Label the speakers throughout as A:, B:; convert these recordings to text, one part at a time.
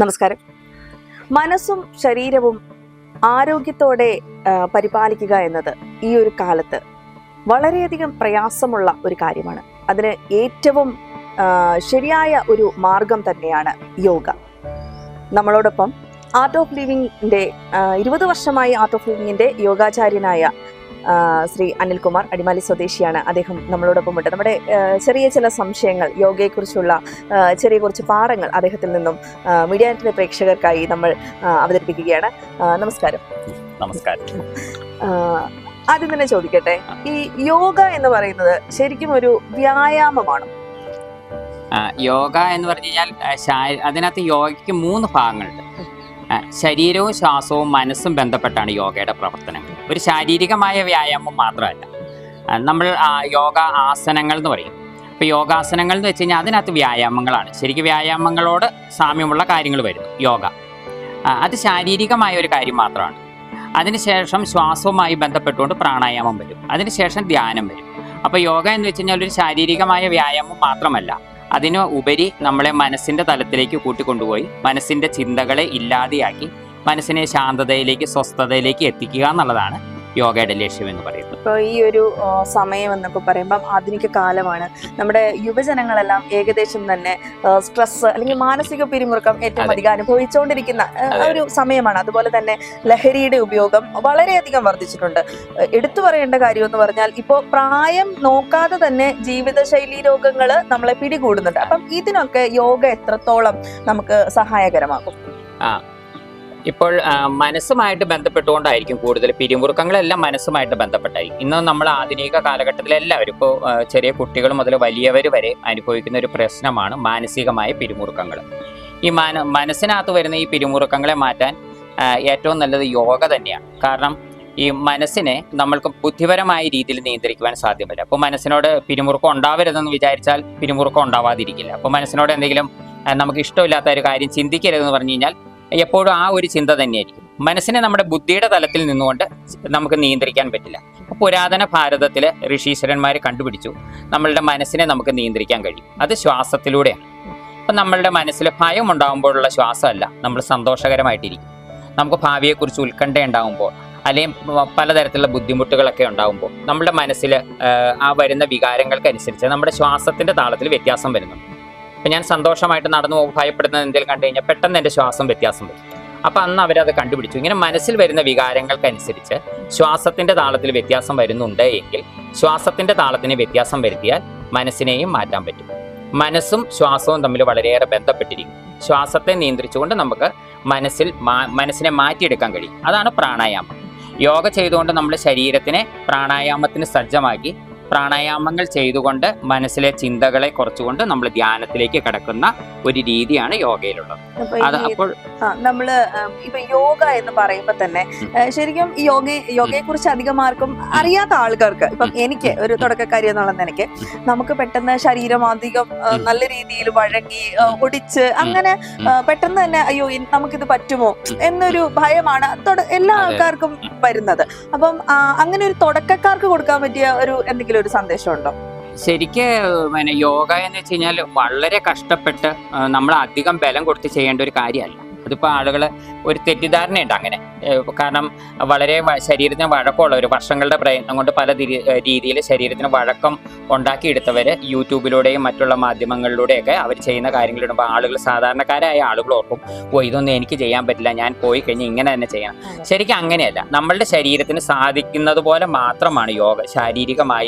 A: നമസ്കാരം. മനസ്സും ശരീരവും ആരോഗ്യത്തോടെ പരിപാലിക്കുക എന്നത് ഈ ഒരു കാലത്ത് വളരെയധികം പ്രയാസമുള്ള ഒരു കാര്യമാണ്. അതിന് ഏറ്റവും ശരിയായ ഒരു മാർഗം തന്നെയാണ് യോഗ. നമ്മളോടൊപ്പം ആർട്ട് ഓഫ് ലിവിങ്ങിന്റെ 20 വർഷമായി ആർട്ട് ഓഫ് ലിവിങ്ങിന്റെ യോഗാചാര്യനായ ശ്രീ അനിൽകുമാർ അടിമാലി സ്വദേശിയാണ്. അദ്ദേഹം നമ്മളോടൊപ്പം ഉണ്ട്. നമ്മുടെ ചെറിയ ചില സംശയങ്ങൾ, യോഗയെക്കുറിച്ചുള്ള ചെറിയ കുറച്ച് പാഠങ്ങൾ അദ്ദേഹത്തിൽ നിന്നും മീഡിയ പ്രേക്ഷകർക്കായി നമ്മൾ അവതരിപ്പിക്കുകയാണ്. നമസ്കാരം.
B: നമസ്കാരം.
A: ആദ്യം തന്നെ ചോദിക്കട്ടെ, ഈ യോഗ എന്ന് പറയുന്നത് ശരിക്കും ഒരു വ്യായാമമാണോ?
B: യോഗ എന്ന് പറഞ്ഞു കഴിഞ്ഞാൽ അതിനകത്ത് യോഗയ്ക്ക് 3 ഭാഗങ്ങളുണ്ട്. ശരീരവും ശ്വാസവും മനസ്സും ബന്ധപ്പെട്ടാണ് യോഗയുടെ പ്രവർത്തനങ്ങൾ. ഒരു ശാരീരികമായ വ്യായാമം മാത്രമല്ല. നമ്മൾ യോഗ ആസനങ്ങൾ എന്ന് പറയും. ഇപ്പോൾ യോഗാസനങ്ങൾ എന്ന് വെച്ച് കഴിഞ്ഞാൽ അതിനകത്ത് വ്യായാമങ്ങളാണ്. ശരിക്കും വ്യായാമങ്ങളോട് സാമ്യമുള്ള കാര്യങ്ങൾ വരുന്നു യോഗ. അത് ശാരീരികമായ ഒരു കാര്യം മാത്രമാണ്. അതിനുശേഷം ശ്വാസവുമായി ബന്ധപ്പെട്ടുകൊണ്ട് പ്രാണായാമം വരും. അതിനുശേഷം ധ്യാനം വരും. അപ്പോൾ യോഗ എന്ന് വെച്ച് കഴിഞ്ഞാൽ ഒരു ശാരീരികമായ വ്യായാമം മാത്രമല്ല, അതിന് ഉപരി നമ്മളെ മനസ്സിൻ്റെ തലത്തിലേക്ക് കൂട്ടിക്കൊണ്ടുപോയി മനസ്സിൻ്റെ ചിന്തകളെ ഇല്ലാതെയാക്കി മനസ്സിനെ ശാന്തതയിലേക്ക്, സ്വസ്ഥതയിലേക്ക് എത്തിക്കുക എന്നുള്ളതാണ് യോഗയുടെ ലക്ഷ്യം എന്ന് പറയുന്നത്.
A: ഇപ്പോൾ ഈ ഒരു സമയം എന്നൊക്കെ പറയുമ്പം ആധുനിക കാലമാണ്. നമ്മുടെ യുവജനങ്ങളെല്ലാം ഏകദേശം തന്നെ സ്ട്രെസ് അല്ലെങ്കിൽ മാനസിക പിരിമുറുക്കം ഏറ്റവും അധികം അനുഭവിച്ചുകൊണ്ടിരിക്കുന്ന ഒരു സമയമാണ്. അതുപോലെ തന്നെ ലഹരിയുടെ ഉപയോഗം വളരെയധികം വർദ്ധിച്ചിട്ടുണ്ട്. എടുത്തു പറയേണ്ട കാര്യം എന്ന് പറഞ്ഞാൽ ഇപ്പോൾ പ്രായം നോക്കാതെ തന്നെ ജീവിതശൈലി രോഗങ്ങൾ നമ്മളെ പിടികൂടുന്നുണ്ട്. അപ്പം ഇതിനൊക്കെ യോഗ എത്രത്തോളം നമുക്ക് സഹായകരമാകും?
B: ഇപ്പോൾ മനസ്സുമായിട്ട് ബന്ധപ്പെട്ടുകൊണ്ടായിരിക്കും കൂടുതൽ. പിരിമുറുക്കങ്ങളെല്ലാം മനസ്സുമായിട്ട് ബന്ധപ്പെട്ടായിരിക്കും. ഇന്ന് നമ്മൾ ആധുനിക കാലഘട്ടത്തിൽ എല്ലാവരും, ഇപ്പോൾ ചെറിയ കുട്ടികൾ മുതൽ വലിയവർ വരെ അനുഭവിക്കുന്ന ഒരു പ്രശ്നമാണ് മാനസികമായ പിരിമുറുക്കങ്ങൾ. ഈ മനസ്സിനകത്ത് വരുന്ന ഈ പിരിമുറുക്കങ്ങളെ മാറ്റാൻ ഏറ്റവും നല്ലത് യോഗ തന്നെയാണ്. കാരണം ഈ മനസ്സിനെ നമ്മൾക്ക് ബുദ്ധിപരമായ രീതിയിൽ നിയന്ത്രിക്കുവാൻ സാധ്യമല്ല. അപ്പോൾ മനസ്സിനോട് പിരിമുറുക്കം ഉണ്ടാവരുതെന്ന് വിചാരിച്ചാൽ പിരിമുറുക്കം ഉണ്ടാവാതിരിക്കില്ല. അപ്പോൾ മനസ്സിനോട് എന്തെങ്കിലും നമുക്ക് ഇഷ്ടമില്ലാത്ത ഒരു കാര്യം ചിന്തിക്കരുതെന്ന് പറഞ്ഞു കഴിഞ്ഞാൽ എപ്പോഴും ആ ഒരു ചിന്ത തന്നെയായിരിക്കും. മനസ്സിനെ നമ്മുടെ ബുദ്ധിയുടെ തലത്തിൽ നിന്നുകൊണ്ട് നമുക്ക് നിയന്ത്രിക്കാൻ പറ്റില്ല. പുരാതന ഭാരതത്തിൽ ഋഷീശ്വരന്മാർ കണ്ടുപിടിച്ചു നമ്മളുടെ മനസ്സിനെ നമുക്ക് നിയന്ത്രിക്കാൻ കഴിയും. അത് ശ്വാസത്തിലൂടെയാണ്. അപ്പം നമ്മളുടെ മനസ്സിൽ ഭയം ഉണ്ടാകുമ്പോഴുള്ള ശ്വാസമല്ല, നമ്മൾ സന്തോഷകരമായിട്ടിരിക്കും. നമുക്ക് ഭാവിയെക്കുറിച്ച് ഉത്കണ്ഠ ഉണ്ടാകുമ്പോൾ അല്ലെങ്കിൽ പലതരത്തിലുള്ള ബുദ്ധിമുട്ടുകളൊക്കെ ഉണ്ടാകുമ്പോൾ നമ്മുടെ മനസ്സിൽ ആ വരുന്ന വികാരങ്ങൾക്കനുസരിച്ച് നമ്മുടെ ശ്വാസത്തിൻ്റെ താളത്തിൽ വ്യത്യാസം വരുന്നുണ്ട്. അപ്പം ഞാൻ സന്തോഷമായിട്ട് നടന്നു പോകുമ്പോൾ ഭയപ്പെടുന്നത് എന്തെങ്കിലും കണ്ടു കഴിഞ്ഞാൽ പെട്ടെന്ന് എൻ്റെ ശ്വാസം വ്യത്യാസം വരും. അപ്പം അന്ന് അവരത് കണ്ടുപിടിച്ചു. ഇങ്ങനെ മനസ്സിൽ വരുന്ന വികാരങ്ങൾക്കനുസരിച്ച് ശ്വാസത്തിൻ്റെ താളത്തിൽ വ്യത്യാസം വരുന്നുണ്ട് എങ്കിൽ ശ്വാസത്തിൻ്റെ താളത്തിന് വ്യത്യാസം വരുത്തിയാൽ മനസ്സിനെയും മാറ്റാൻ പറ്റും. മനസ്സും ശ്വാസവും തമ്മിൽ വളരെയേറെ ബന്ധപ്പെട്ടിരിക്കും. ശ്വാസത്തെ നിയന്ത്രിച്ചുകൊണ്ട് നമുക്ക് മനസ്സിനെ മാറ്റിയെടുക്കാൻ കഴിയും. അതാണ് പ്രാണായാമം. യോഗ ചെയ്തുകൊണ്ട് നമ്മൾ ശരീരത്തിനെ പ്രാണായാമത്തിന് സജ്ജമാക്കി പ്രാണായാമങ്ങൾ ചെയ്തുകൊണ്ട് മനസ്സിലെ ചിന്തകളെ കുറച്ചുകൊണ്ട് നമ്മൾ ധ്യാനത്തിലേക്ക് കടക്കുന്ന ഒരു രീതിയാണ് യോഗയിലുള്ളത്. അപ്പോൾ
A: നമ്മള് ഇപ്പൊ യോഗ എന്ന് പറയുമ്പോ തന്നെ ശരിക്കും ഈ യോഗയെ കുറിച്ച് അധികം ആർക്കും അറിയാത്ത ആൾക്കാർക്ക്, ഇപ്പം എനിക്ക് ഒരു തുടക്കക്കാരി എന്നുള്ള നിലയ്ക്ക് നമുക്ക് പെട്ടെന്ന് ശരീരം അധികം നല്ല രീതിയിൽ വഴങ്ങി ഒടിച്ച് അങ്ങനെ പെട്ടെന്ന് തന്നെ അയ്യോ നമുക്കിത് പറ്റുമോ എന്നൊരു ഭയമാണ് എല്ലാ ആൾക്കാർക്കും വരുന്നത്. അപ്പം അങ്ങനെ ഒരു തുടക്കക്കാർക്ക് കൊടുക്കാൻ പറ്റിയ ഒരു എന്തെങ്കിലും ഒരു സന്ദേശം ഉണ്ടോ?
B: ശരിക്ക് യോഗ എന്ന് വെച്ച് കഴിഞ്ഞാൽ വളരെ കഷ്ടപ്പെട്ട് നമ്മൾ അധികം ബലം കൊടുത്ത് ചെയ്യേണ്ട ഒരു കാര്യമല്ല. അതിപ്പോൾ ആളുകൾ ഒരു തെറ്റിദ്ധാരണയുണ്ട് അങ്ങനെ. കാരണം വളരെ ശരീരത്തിന് വഴക്കമുള്ളവർ വർഷങ്ങളുടെ പ്രയത്നം കൊണ്ട് പല രീതിയിൽ ശരീരത്തിന് വഴക്കം ഉണ്ടാക്കിയെടുത്തവർ യൂട്യൂബിലൂടെയും മറ്റുള്ള മാധ്യമങ്ങളിലൂടെയൊക്കെ അവർ ചെയ്യുന്ന കാര്യങ്ങളിടുമ്പോൾ ആളുകൾ, സാധാരണക്കാരായ ആളുകൾ ഓർക്കും, ഇതൊന്നും എനിക്ക് ചെയ്യാൻ പറ്റില്ല, ഞാൻ പോയി കഴിഞ്ഞ് ഇങ്ങനെ തന്നെ ചെയ്യണം. ശരിക്കും അങ്ങനെയല്ല. നമ്മളുടെ ശരീരത്തിന് സാധിക്കുന്നത് പോലെ മാത്രമാണ് ശാരീരികമായ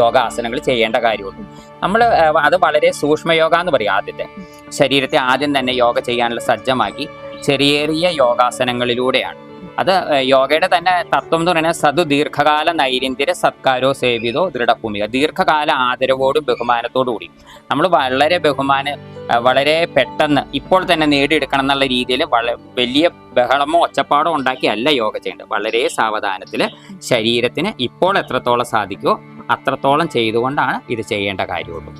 B: യോഗാസനങ്ങൾ ചെയ്യേണ്ട കാര്യമുള്ളൂ. നമ്മൾ അത് വളരെ സൂക്ഷ്മയോഗ എന്ന് പറയും. ആദ്യത്തെ ശരീരത്തെ ആദ്യം തന്നെ യോഗ ചെയ്യാനുള്ള സജ്ജമാക്കി ചെറിയ യോഗാസനങ്ങളിലൂടെയാണ്. അത് യോഗയുടെ തന്നെ തത്വം എന്ന് പറയുന്നത് സതു ദീർഘകാല നൈരന്തര്യ സത്കാരോ സേവിതോ ദൃഢഭൂമിക. ദീർഘകാല ആദരവോടും ബഹുമാനത്തോടു കൂടി നമ്മൾ വളരെ പെട്ടെന്ന് ഇപ്പോൾ തന്നെ നേടിയെടുക്കണം എന്നുള്ള രീതിയിൽ വലിയ ബഹളമോ ഒച്ചപ്പാടോ ഉണ്ടാക്കിയല്ല യോഗ ചെയ്യേണ്ടത്. വളരെ സാവധാനത്തിൽ ശരീരത്തിന് ഇപ്പോൾ എത്രത്തോളം സാധിക്കുമോ അത്രത്തോളം ചെയ്തുകൊണ്ടാണ് ഇത് ചെയ്യേണ്ട കാര്യമുള്ളൂ.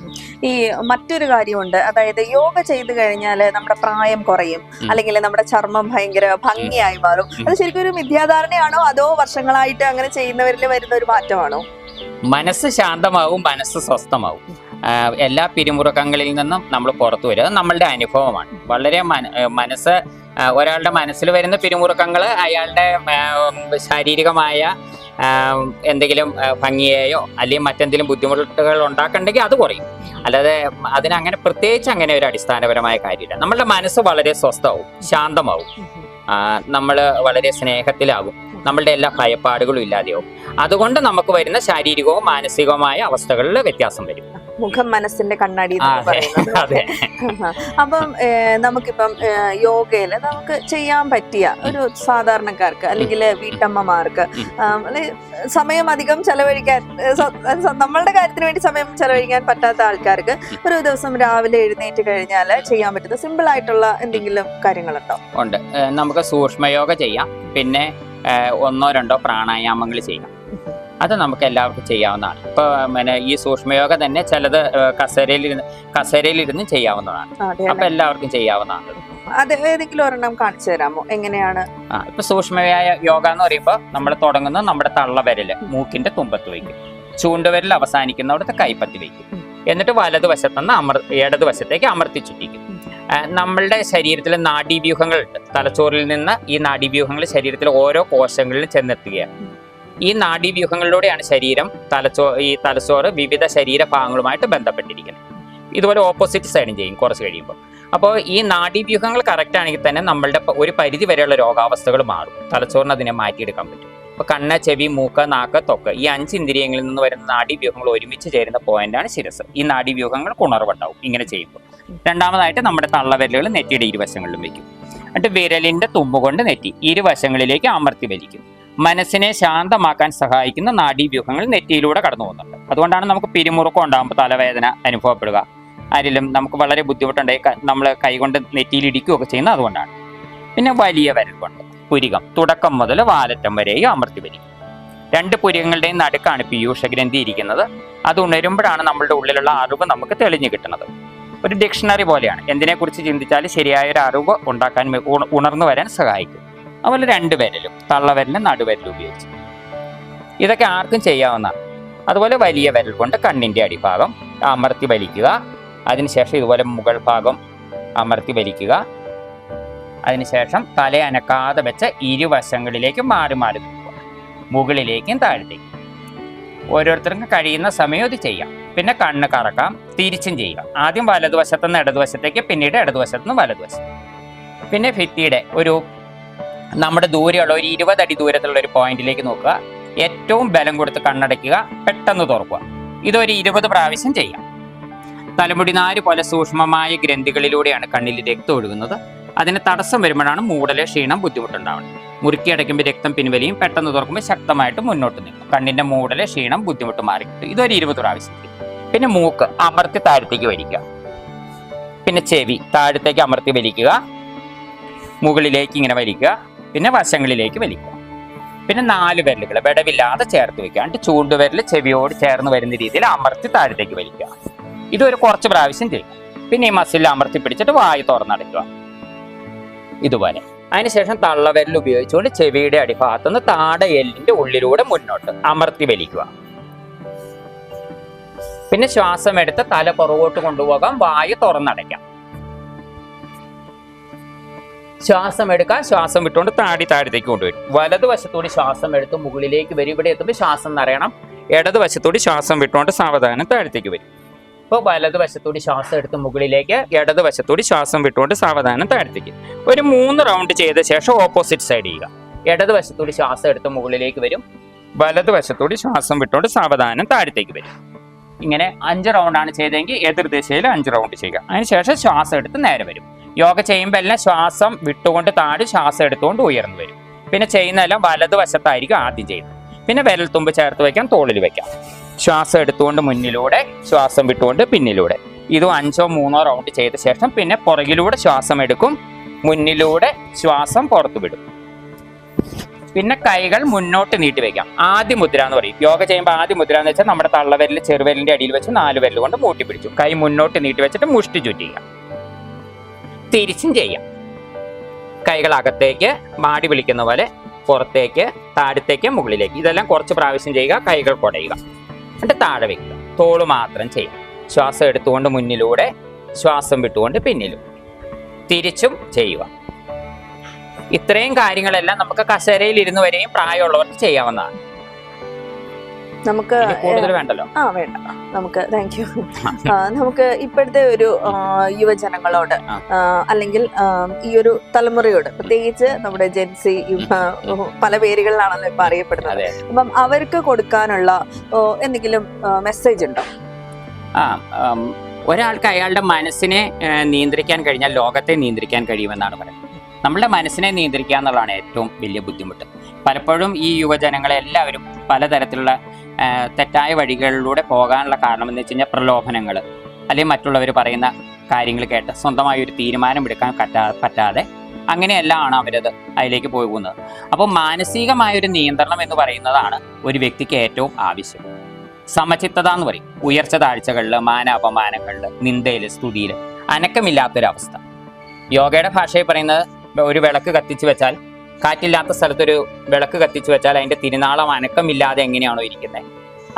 A: ഈ മറ്റൊരു കാര്യമുണ്ട്, അതായത് യോഗ ചെയ്തു കഴിഞ്ഞാൽ നമ്മുടെ പ്രായം കുറയും, അല്ലെങ്കിൽ നമ്മുടെ ചർമ്മം ഭയങ്കര ഭംഗിയായി മാറും. അത് ശരിക്കും ഒരു മിഥ്യാധാരണയാണോ അതോ വർഷങ്ങളായിട്ട് അങ്ങനെ ചെയ്യുന്നവരിൽ വരുന്ന ഒരു മാറ്റമാണോ?
B: മനസ്സ് ശാന്തമാവും, മനസ്സ് സ്വസ്ഥമാവും. എല്ലാ പിരിമുറുക്കങ്ങളിൽ നിന്നും നമ്മൾ പുറത്തു വരിക. അത് നമ്മളുടെ അനുഭവമാണ്. വളരെ മനസ്സ് ഒരാളുടെ മനസ്സിൽ വരുന്ന പിരിമുറുക്കങ്ങൾ അയാളുടെ ശാരീരികമായ എന്തെങ്കിലും ഭംഗിയെയോ അല്ലെങ്കിൽ മറ്റെന്തെങ്കിലും ബുദ്ധിമുട്ടുകൾ ഉണ്ടാക്കണ്ടെങ്കിൽ അത് കുറയും. അല്ലാതെ അതിനങ്ങനെ പ്രത്യേകിച്ച് അങ്ങനെ ഒരു അടിസ്ഥാനപരമായ കാര്യമില്ല. നമ്മളുടെ മനസ്സ് വളരെ സ്വസ്ഥമാവും, ശാന്തമാവും, നമ്മൾ വളരെ സ്നേഹത്തിലാകും, നമ്മളുടെ എല്ലാ ഭയപ്പാടുകളും ഇല്ലാതെയാവും. അതുകൊണ്ട് നമുക്ക് വരുന്ന ശാരീരികവും മാനസികവുമായ അവസ്ഥകളിൽ വ്യത്യാസം വരും.
A: മുഖം മനസ്സിന്റെ കണ്ണാടി
B: അതെ.
A: അപ്പം നമുക്കിപ്പം യോഗയില് നമുക്ക് ചെയ്യാൻ പറ്റിയ ഒരു സാധാരണക്കാർക്ക് അല്ലെങ്കിൽ വീട്ടമ്മമാർക്ക് സമയം അധികം ചെലവഴിക്കാൻ, നമ്മളുടെ കാര്യത്തിന് വേണ്ടി സമയം ചെലവഴിക്കാൻ പറ്റാത്ത ആൾക്കാർക്ക് ഒരു ദിവസം രാവിലെ എഴുന്നേറ്റ് കഴിഞ്ഞാൽ ചെയ്യാൻ പറ്റുന്ന സിമ്പിൾ ആയിട്ടുള്ള എന്തെങ്കിലും കാര്യങ്ങളുണ്ടോ?
B: ഉണ്ട്. നമുക്ക് സൂക്ഷ്മയോഗ ചെയ്യാം, പിന്നെ 1-2 പ്രാണായാമങ്ങൾ ചെയ്യാം. അത് നമുക്ക് എല്ലാവർക്കും ചെയ്യാവുന്നതാണ്. ഇപ്പൊ ഈ സൂക്ഷ്മയോഗ തന്നെ ചിലത് കസേരയിലിരുന്ന് ചെയ്യാവുന്നതാണ്. അപ്പൊ എല്ലാവർക്കും ചെയ്യാവുന്നതാണ്.
A: അത് ഏതെങ്കിലും ഒരെണ്ണം കാണിച്ചു തരാമോ? എങ്ങനെയാണ്?
B: ഇപ്പൊ സൂക്ഷ്മമായ യോഗ എന്ന് പറയുമ്പോൾ നമ്മൾ തുടങ്ങുന്നത് നമ്മുടെ തള്ളവിരല് മൂക്കിന്റെ തുമ്പത്ത് വയ്ക്കും, ചൂണ്ടുവിരൽ അവസാനിക്കുന്നവിടുത്തെ കൈപ്പത്തി വയ്ക്കും, എന്നിട്ട് വലതുവശത്തുനിന്ന് ഇടതുവശത്തേക്ക് അമർത്തി ചുറ്റിക്കും. നമ്മളുടെ ശരീരത്തിലെ നാഡീവ്യൂഹങ്ങളുണ്ട്. തലച്ചോറിൽ നിന്ന് ഈ നാഡീവ്യൂഹങ്ങൾ ശരീരത്തിലെ ഓരോ കോശങ്ങളിലും ചെന്നെത്തുകയാണ്. ഈ നാഡീവ്യൂഹങ്ങളിലൂടെയാണ് ഈ തലച്ചോറ് വിവിധ ശരീരഭാഗങ്ങളുമായിട്ട് ബന്ധപ്പെട്ടിരിക്കുന്നത്. ഇതുപോലെ ഓപ്പോസിറ്റ് സൈഡും ചെയ്യും കുറച്ച് കഴിയുമ്പോൾ. അപ്പോൾ ഈ നാഡീവ്യൂഹങ്ങൾ കറക്റ്റ് ആണെങ്കിൽ തന്നെ നമ്മളുടെ ഒരു പരിധി വരെയുള്ള രോഗാവസ്ഥകൾ മാറും. തലച്ചോറിന് അതിനെ മാറ്റിയെടുക്കാൻ പറ്റും. ഇപ്പോൾ കണ്ണ്, ചെവി, മൂക്ക്, നാക്ക്, ത്വക്ക് ഈ 5 ഇന്ദ്രിയങ്ങളിൽ നിന്ന് വരുന്ന നാഡീവ്യൂഹങ്ങൾ ഒരുമിച്ച് ചേരുന്ന പോയിന്റാണ് ശിരസ്. ഈ നാഡീവ്യൂഹങ്ങൾക്ക് ഉണർവുണ്ടാവും ഇങ്ങനെ ചെയ്യുമ്പോൾ. രണ്ടാമതായിട്ട് നമ്മുടെ തള്ളവിരലുകൾ നെറ്റിയുടെ ഇരുവശങ്ങളിലും വയ്ക്കും. എന്നിട്ട് വിരലിന്റെ തുമ്പുകൊണ്ട് നെറ്റി ഇരുവശങ്ങളിലേക്ക് അമർത്തി വലിക്കും. മനസ്സിനെ ശാന്തമാക്കാൻ സഹായിക്കുന്ന നാഡീവ്യൂഹങ്ങൾ നെറ്റിയിലൂടെ കടന്നു പോകുന്നുണ്ട്. അതുകൊണ്ടാണ് നമുക്ക് പിരിമുറുക്കം ഉണ്ടാകുമ്പോൾ തലവേദന അനുഭവപ്പെടുക. ആരെങ്കിലും നമുക്ക് വളരെ ബുദ്ധിമുട്ടുണ്ടായി നമ്മൾ കൈകൊണ്ട് നെറ്റിയിൽ ഇടിക്കുകയൊക്കെ ചെയ്യുന്നത് അതുകൊണ്ടാണ്. പിന്നെ വലിയ വിരൽ കൊണ്ട് പുരികം തുടക്കം മുതൽ വാലറ്റം വരെയും അമർത്തി വലിക്കും. 2 പുരികങ്ങളുടെയും നടുക്കാണ് പീയൂഷഗ്രന്ഥി ഇരിക്കുന്നത്. അത് ഉണരുമ്പോഴാണ് നമ്മളുടെ ഉള്ളിലുള്ള അറിവ് നമുക്ക് തെളിഞ്ഞു കിട്ടുന്നത്. ഒരു ഡിക്ഷണറി പോലെയാണ്. എന്തിനെക്കുറിച്ച് ചിന്തിച്ചാലും ശരിയായ ഒരു അറിവ് ഉണ്ടാക്കാൻ ഉണർന്നു വരാൻ സഹായിക്കും. അതുപോലെ 2 വിരലും തള്ളവിരലും നടുവിരലും ഉപയോഗിച്ച് ഇതൊക്കെ ആർക്കും ചെയ്യാവുന്നതാണ്. അതുപോലെ വലിയ വിരൽ കൊണ്ട് കണ്ണിന്റെ അടിഭാഗം അമർത്തി വലിക്കുക. അതിനുശേഷം ഇതുപോലെ മുകൾ ഭാഗം അമർത്തി വലിക്കുക. അതിനുശേഷം തല അനക്കാതെ വെച്ച് ഇരുവശങ്ങളിലേക്കും മാറി മാറി നോക്കുക, മുകളിലേക്കും താഴത്തേക്കും. ഓരോരുത്തർക്കും കഴിയുന്ന സമയം ഇത് ചെയ്യാം. പിന്നെ കണ്ണ് കറക്കാം, തിരിച്ചും ചെയ്യുക. ആദ്യം വലതുവശത്തുനിന്ന് ഇടതുവശത്തേക്ക്, പിന്നീട് ഇടതുവശത്തുനിന്ന് വലതുവശം. പിന്നെ ഭിത്തിയുടെ നമ്മുടെ ദൂരെയുള്ള ഒരു 20 അടി ദൂരത്തിലുള്ള ഒരു പോയിന്റിലേക്ക് നോക്കുക. ഏറ്റവും ബലം കൊടുത്ത് കണ്ണടയ്ക്കുക, പെട്ടെന്ന് തുറക്കുക. ഇതൊരു 20 പ്രാവശ്യം ചെയ്യാം. തലമുടി നാര് പോലെ സൂക്ഷ്മമായ ഗ്രന്ഥികളിലൂടെയാണ് കണ്ണിൽ രക്തം ഒഴുകുന്നത്. അതിന് തടസ്സം വരുമ്പോഴാണ് മൂടല്, ക്ഷീണം, ബുദ്ധിമുട്ടുണ്ടാവുന്നത്. മുറുക്കി അടയ്ക്കുമ്പോൾ രക്തം പിൻവലിയും, പെട്ടെന്ന് തുറക്കുമ്പോൾ ശക്തമായിട്ട് മുന്നോട്ട് നിൽക്കും. കണ്ണിന്റെ മൂടല്, ക്ഷീണം, ബുദ്ധിമുട്ട് മാറി കിട്ടും. ഇതൊരു 20 പ്രാവശ്യം. പിന്നെ മൂക്ക് അമർത്തി താഴത്തേക്ക് വലിക്കുക. പിന്നെ ചെവി താഴത്തേക്ക് അമർത്തി വലിക്കുക, മുകളിലേക്ക് ഇങ്ങനെ വലിക്കുക, പിന്നെ വശങ്ങളിലേക്ക് വലിക്കുക. പിന്നെ 4 വിരലുകൾ വിടവില്ലാതെ ചേർത്ത് വെക്കുക. എന്നിട്ട് ചൂണ്ടുവിരൽ ചെവിയോട് ചേർന്ന് വരുന്ന രീതിയിൽ അമർത്തി താഴത്തേക്ക് വലിക്കുക. ഇതൊരു കുറച്ച് പ്രാവശ്യം ചെയ്യും. പിന്നെ ഈ മസിൽ അമർത്തി പിടിച്ചിട്ട് വായു തുറന്നടയ്ക്കുക ഇതുപോലെ. അതിനുശേഷം തള്ളവിരൽ ഉപയോഗിച്ചുകൊണ്ട് ചെവിയുടെ അടിഭാഗത്തുനിന്ന് താട എല്ലിന്റെ ഉള്ളിലൂടെ മുന്നോട്ട് അമർത്തി വലിക്കുക. പിന്നെ ശ്വാസം എടുത്ത് തല പുറകോട്ട് കൊണ്ടുപോകാം, വായു തുറന്നടയ്ക്കാം. ശ്വാസം എടുക്കാൻ ശ്വാസം വിട്ടുകൊണ്ട് താഴത്തേക്ക് കൊണ്ടുവരും. വലതുവശത്തോട് ശ്വാസം എടുത്ത് മുകളിലേക്ക് വരും. ഇവിടെ എത്തുമ്പോൾ ശ്വാസം നിറയണം. ഇടതുവശത്തോട് ശ്വാസം വിട്ടുകൊണ്ട് സാവധാനം താഴത്തേക്ക് വരും. ഇപ്പോൾ വലതുവശത്തോട് ശ്വാസം എടുത്ത് മുകളിലേക്ക്, ഇടതുവശത്തോട് ശ്വാസം വിട്ടുകൊണ്ട് സാവധാനം താഴത്തേക്ക്. ഒരു 3 റൗണ്ട് ചെയ്ത ശേഷം ഓപ്പോസിറ്റ് സൈഡ് ചെയ്യുക. ഇടതുവശത്തോട് ശ്വാസം എടുത്ത് മുകളിലേക്ക് വരും, വലതുവശത്തോട് ശ്വാസം വിട്ടുകൊണ്ട് സാവധാനം താഴത്തേക്ക് വരും. ഇങ്ങനെ 5 റൗണ്ടാണ് ചെയ്തെങ്കിൽ എതിർദിശയിൽ 5 റൗണ്ട് ചെയ്യുക. അതിനുശേഷം ശ്വാസം എടുത്ത് നേരെ വരും. യോഗ ചെയ്യുമ്പോൾ എല്ലാം ശ്വാസം വിട്ടുകൊണ്ട് താഴെ, ശ്വാസം എടുത്തുകൊണ്ട് ഉയർന്നു വരും. പിന്നെ ചെയ്യുന്നതെല്ലാം വലതുവശത്തായിരിക്കും ആദ്യം ചെയ്യുന്നത്. പിന്നെ വിരൽ തുമ്പ് ചേർത്ത് വയ്ക്കാം, തോളിൽ വയ്ക്കാം. ശ്വാസം എടുത്തുകൊണ്ട് മുന്നിലൂടെ, ശ്വാസം വിട്ടുകൊണ്ട് പിന്നിലൂടെ. ഇത് 5 or 3 റൗണ്ട് ചെയ്ത ശേഷം പിന്നെ പുറകിലൂടെ ശ്വാസം എടുക്കും, മുന്നിലൂടെ ശ്വാസം പുറത്തു വിടും. പിന്നെ കൈകൾ മുന്നോട്ട് നീട്ടി വയ്ക്കാം. ആദ്യ മുദ്ര എന്ന് പറയും. യോഗ ചെയ്യുമ്പോൾ ആദ്യ മുദ്ര എന്ന് വെച്ചാൽ നമ്മുടെ തള്ളവിരൽ ചെറുവിരലിന്റെ അടിയിൽ വെച്ച് 4 വിരൽ കൊണ്ട് മൂട്ടി പിടിച്ചു. കൈ മുന്നോട്ട് നീട്ടി വെച്ചിട്ട് മുഷ്ടി ചുറ്റിക്കുക. തിരിച്ചും ചെയ്യാം. കൈകൾ അകത്തേക്ക് മാടി വിളിക്കുന്ന പോലെ, പുറത്തേക്ക്, താഴത്തേക്ക്, മുകളിലേക്ക്. ഇതെല്ലാം കുറച്ച് പ്രാവശ്യം ചെയ്യുക. കൈകൾ കുടയുക, എന്നിട്ട് താഴെ വയ്ക്കുക. തോള് മാത്രം ചെയ്യാം. ശ്വാസം എടുത്തുകൊണ്ട് മുന്നിലൂടെ, ശ്വാസം വിട്ടുകൊണ്ട് പിന്നിലും, തിരിച്ചും ചെയ്യുക. ഇത്രയും കാര്യങ്ങളെല്ലാം നമുക്ക് കസേരയിൽ ഇരുന്ന് വരെയും പ്രായമുള്ളവർക്ക് ചെയ്യാവുന്നതാണ്.
A: നമുക്ക്
B: കൂടുതൽ വേണ്ടല്ലോ.
A: വേണ്ട, നമുക്ക് താങ്ക് യു. നമുക്ക് ഇപ്പോഴത്തെ ഒരു യുവജനങ്ങളോട് അല്ലെങ്കിൽ ഈ ഒരു തലമുറയോട്, പ്രത്യേകിച്ച് നമ്മുടെ ജെൻസി പല പേരുകളിലാണല്ലോ ഇപ്പൊ അറിയപ്പെടുന്നത്, അപ്പം അവർക്ക് കൊടുക്കാനുള്ള എന്തെങ്കിലും മെസ്സേജ് ഉണ്ടോ?
B: ഒരാൾക്ക് അയാളുടെ മനസ്സിനെ നിയന്ത്രിക്കാൻ കഴിഞ്ഞാൽ ലോകത്തെ നിയന്ത്രിക്കാൻ കഴിയുമെന്നാണ് പറയുന്നത്. നമ്മളുടെ മനസ്സിനെ നിയന്ത്രിക്കുക എന്നുള്ളതാണ് ഏറ്റവും വലിയ ബുദ്ധിമുട്ട്. പലപ്പോഴും ഈ യുവജനങ്ങളെ എല്ലാവരും പലതരത്തിലുള്ള തെറ്റായ വഴികളിലൂടെ പോകാനുള്ള കാരണം എന്ന് വെച്ച് കഴിഞ്ഞാൽ പ്രലോഭനങ്ങൾ, അല്ലെങ്കിൽ മറ്റുള്ളവർ പറയുന്ന കാര്യങ്ങൾ കേട്ട് സ്വന്തമായി ഒരു തീരുമാനം എടുക്കാൻ പറ്റാതെ അങ്ങനെയെല്ലാം അവരത് അതിലേക്ക് പോകുന്നത്. അപ്പോൾ മാനസികമായൊരു നിയന്ത്രണം എന്ന് പറയുന്നതാണ് ഒരു വ്യക്തിക്ക് ഏറ്റവും ആവശ്യം. സമചിത്തത എന്ന് പറയും. ഉയർച്ച താഴ്ചകളിൽ, മാനാപമാനങ്ങളിൽ, നിന്ദയിൽ, സ്തുതിയിൽ അനക്കമില്ലാത്തൊരവസ്ഥ. യോഗയുടെ ഭാഷയിൽ പറയുന്നത്, ഒരു വിളക്ക് കത്തിച്ചു വെച്ചാൽ, കാറ്റില്ലാത്ത സ്ഥലത്തൊരു വിളക്ക് കത്തിച്ചു വെച്ചാൽ അതിൻ്റെ തിരുനാളം അനക്കമില്ലാതെ എങ്ങനെയാണോ ഇരിക്കുന്നത്,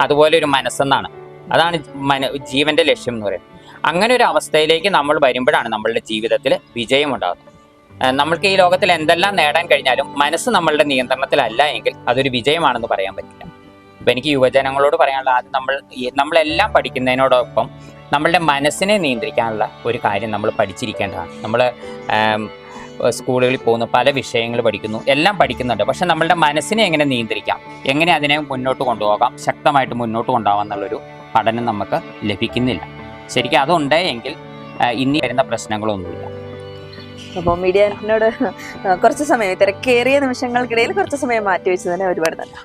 B: അതുപോലെ ഒരു മനസ്സെന്നാണ്. അതാണ് ജീവന്റെ ലക്ഷ്യം എന്ന് പറയുന്നത്. അങ്ങനെ ഒരു അവസ്ഥയിലേക്ക് നമ്മൾ വരുമ്പോഴാണ് നമ്മളുടെ ജീവിതത്തിൽ വിജയം ഉണ്ടാകുന്നത്. നമ്മൾക്ക് ഈ ലോകത്തിൽ എന്തെല്ലാം നേടാൻ കഴിഞ്ഞാലും മനസ്സ് നമ്മളുടെ നിയന്ത്രണത്തിലല്ല എങ്കിൽ അതൊരു വിജയമാണെന്ന് പറയാൻ പറ്റില്ല. അപ്പം എനിക്ക് യുവജനങ്ങളോട് പറയാനുള്ള, ആദ്യം നമ്മളെല്ലാം പഠിക്കുന്നതിനോടൊപ്പം നമ്മളുടെ മനസ്സിനെ നിയന്ത്രിക്കാനുള്ള ഒരു കാര്യം നമ്മൾ പഠിച്ചിരിക്കേണ്ടതാണ്. നമ്മൾ സ്കൂളുകളിൽ പോകുന്നു, പല വിഷയങ്ങൾ പഠിക്കുന്നു, എല്ലാം പഠിക്കുന്നുണ്ട്. പക്ഷെ നമ്മളുടെ മനസ്സിനെ എങ്ങനെ നിയന്ത്രിക്കാം, എങ്ങനെ അതിനെ മുന്നോട്ട് കൊണ്ടുപോകാം, ശക്തമായിട്ട് മുന്നോട്ട് കൊണ്ടുപോകാം എന്നുള്ളൊരു പഠനം നമുക്ക് ലഭിക്കുന്നില്ല. ശരിക്കും അതുണ്ടെങ്കിൽ ഇനി വരുന്ന പ്രശ്നങ്ങളൊന്നുമില്ല.
A: അപ്പോൾ മീഡിയനോട് കുറച്ച് സമയം, തിരക്കേറിയ നിമിഷങ്ങൾക്കിടയിൽ കുറച്ച് സമയം മാറ്റി വെച്ചതിന് ഒരുപാട് നന്ദി.